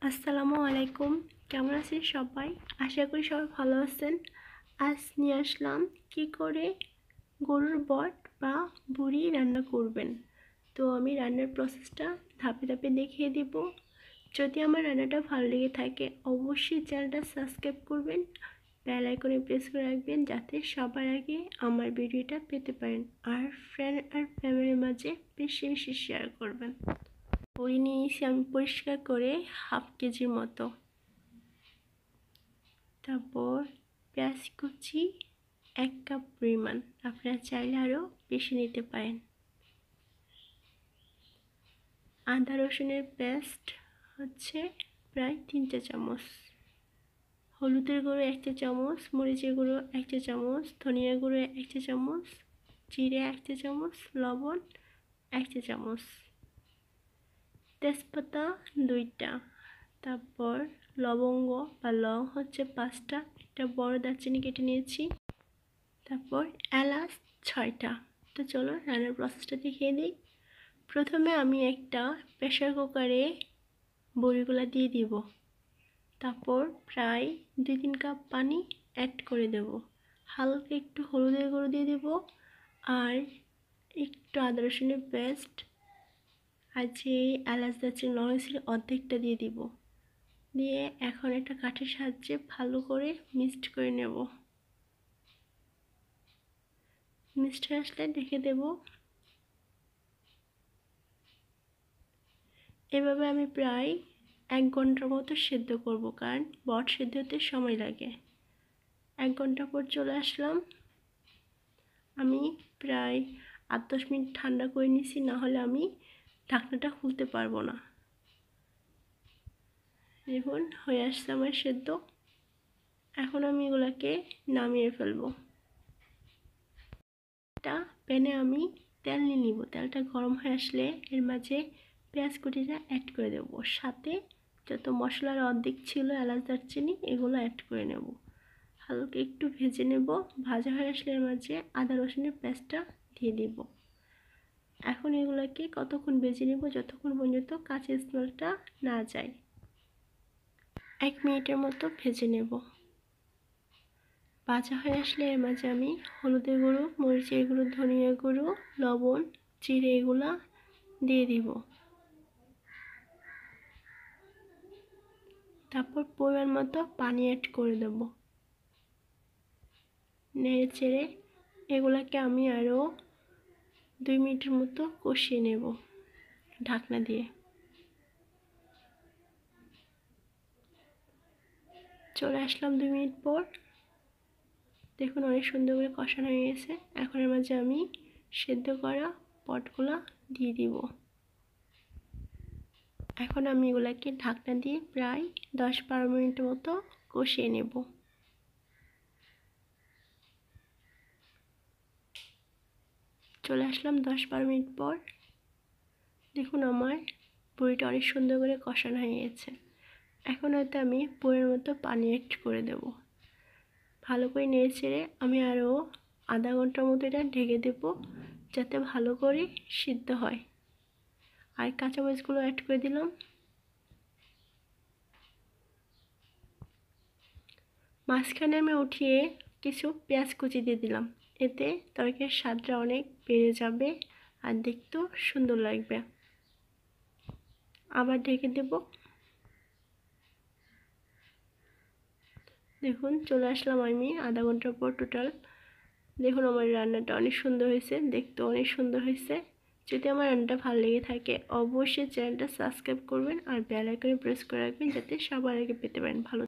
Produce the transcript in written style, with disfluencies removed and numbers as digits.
আসসালামু আলাইকুম। কেমন আছেন সবাই? আশা করি সবাই ভালো আছেন। আজ নিয়ে আসলাম কি করে গরুর বট বা বুড়ি রান্না করবেন। তো আমি রান্নার প্রসেসটা ধাপে ধাপে দেখিয়ে দিব। যদি আমার রান্নাটা ভালো লেগে থাকে অবশ্যই চ্যানেলটা সাবস্ক্রাইব করবেন, বেল আইকনে প্রেস করে রাখবেন যাতে সবার আগে আমার ভিডিওটা পেতে পারেন। আর ফ্রেন্ড আর ফ্যামিলির মাঝে বেশি বেশি শেয়ার করবেন। বুড়ি নিয়েছি আমি পরিষ্কার করে হাফ কেজির মতো। তারপর পেঁয়াজ কুচি 1 কাপ পরিমাণ, আপনারা চাইলে আরও বেশি নিতে পারেন। আদা রসুনের পেস্ট হচ্ছে প্রায় 3 চা চামচ। হলুদের গুঁড়ো 1 চা চামচ, মরিচের গুঁড়ো 1 চা চামচ, ধনিয়ার গুঁড়ো 1 চা চামচ, জিরে 1 চা চামচ, লবণ 1 চা চামচ, তেজপাতা 2টা, তারপর লবঙ্গ বা লং হচ্ছে 5টা, একটা বড় দারচিনি কেটে নিয়েছি, তারপর এলাচ 6টা। তো চলো রান্নার প্রসেসটা দেখিয়ে দিই। প্রথমে আমি একটা প্রেসার কুকারে বড়িগুলো দিয়ে দিব। তারপর প্রায় 2-3 কাপ পানি অ্যাড করে দেব। হালকা একটু হলুদের গুঁড়ো দিয়ে দেব আর একটু আদা রসুনের পেস্ট আর যে এলাচ দারচিনি লং ছিল অর্ধেকটা দিয়ে দিব। দিয়ে এখন একটা কাঠের সাহায্যে ভালো করে মিক্সড করে নেব। মিক্সড হয়ে আসলে ঢেকে দেব। এভাবে আমি প্রায় 1 ঘন্টার মতো সেদ্ধ করব, কারণ বট সেদ্ধ হতে সময় লাগে। 1 ঘন্টা পর চলে আসলাম। আমি প্রায় 8-10 মিনিট ঠান্ডা করে নিয়েছি, না হলে আমি ঢাকনাটা খুলতে পারবো না। দেখুন হয়ে আসছে আমার সেদ্ধ। এখন আমি এগুলোকে নামিয়ে ফেলবো। একটা প্যানে আমি তেল নিয়ে নিব। তেলটা গরম হয়ে আসলে এর মাঝে পেঁয়াজ কুচিটা অ্যাড করে দেব, সাথে যত মশলার অর্ধেক ছিল এলাচ দারচিনি এগুলো অ্যাড করে নেব। হালকা একটু ভেজে নেব। ভাজা হয়ে আসলে এর মাঝে আদা রসুনের পেস্টটা দিয়ে দিব। এখন এগুলোকে কতক্ষণ ভেজে নেব, যতক্ষণ পর্যন্ত কাঁচা স্মেলটা না যায়। 1 মিনিটের মতো ভেজে নেব। ভাজা হয়ে আসলে এর মাঝে আমি হলুদের গুঁড়ো, মরিচের গুঁড়ো, ধনিয়ার গুঁড়ো, লবণ, জিরে এগুলো দিয়ে দিব। তারপর পরিমাণ মতো পানি অ্যাড করে দেব। নেড়ে চেড়ে এগুলাকে আমি আরও 2 মিনিটের মতো কষিয়ে নেব ঢাকনা দিয়ে। চলে আসলাম 2 মিনিট পর। দেখুন অনেক সুন্দর করে কষানো হয়ে গেছে। এখন এর মাঝে আমি সেদ্ধ করা পটগুলো দিয়ে দিব। এখন আমি এগুলাকে ঢাকনা দিয়ে প্রায় 10-12 মিনিটের মতো কষিয়ে নেব। চলে আসলাম 10-12 মিনিট পর। দেখুন আমার বড়িটা অনেক সুন্দর করে কষানো হয়ে গেছে। এখন হয়তো আমি পরিমাণ মতো পানি অ্যাড করে দেব। ভালো করে নেড়ে চেড়ে আমি আরও আধা ঘন্টার মতো এটা ঢেকে দেব, যাতে ভালো করে সিদ্ধ হয়। আর কাঁচামরিচগুলো অ্যাড করে দিলাম। মাঝখানে আমি উঠিয়ে কিছু পেঁয়াজ কুচি দিয়ে দিলাম, এতে তরকারির স্বাদটা অনেক বেড়ে যাবে আর দেখতেও সুন্দর লাগবে। আবার ঢেকে দেব। দেখুন চলে আসলাম আমি আধা ঘন্টার পর টোটাল। দেখুন আমার রান্নাটা অনেক সুন্দর হয়েছে, দেখতেও অনেক সুন্দর হয়েছে। যদি আমার রান্নাটা ভালো লেগে থাকে অবশ্যই চ্যানেলটা সাবস্ক্রাইব করবেন আর বেল আইকনে প্রেস করে রাখবেন যাতে সবার আগে পেতে পারেন। ভালো